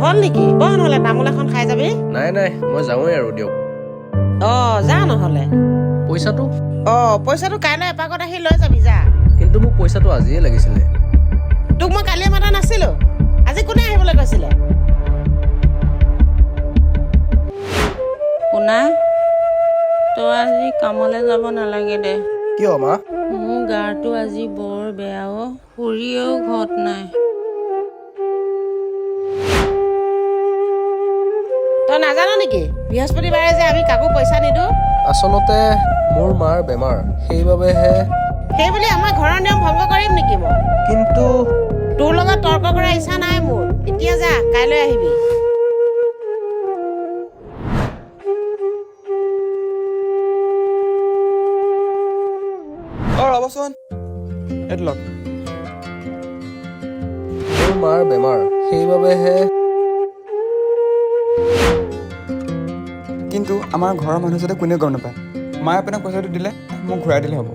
হ'ল নেকি? নহ'লে তামোল এখন খাই যাবি। নাই মই যাওঁৱেই আৰু দিয়ক। যা নহ'লে। পইচাটো? পইচাটো কাইলৈ এপাকত আহি লৈ যাবি, যা। কিন্তু মোক পইচাটো আজিয়ে লাগিছিলে। তোক মই কালিয়ে মাতা নাছিলো? আজি কোনে আহিবলৈ কৈছিলে? শুনা, তই আজি কামলৈ যাব নালাগে দে। কিয় মা? মোৰ গাটো আজি বৰ বেয়া খুৰীয়েও ঘৰত নাই। তই নাজানো নেকি বৃহস্পতিবাৰে যে আমি কাকো পইচা নিদো? আচলতে মোৰ মাৰ বেমাৰ, সেইবাবেহে। সেইবুলি আমাৰ ঘৰৰ নিয়ম ভংগ কৰিম নেকি মই? কিন্তু তোৰ লগত তৰ্ক কৰা ইচ্ছা নাই মোৰ। এতিয়া যা, কাইলৈ আহিবি। ৰ'বচোন, এইটো লওক। মোৰ মাৰ বেমাৰ, সেইবাবেহে। কিন্তু আমাৰ ঘৰৰ মানুহ যাতে কোনেও গম নাপায়। মায়ে আপোনাক পইচাটো দিলে মোক ঘূৰাই দিলে হ'ব।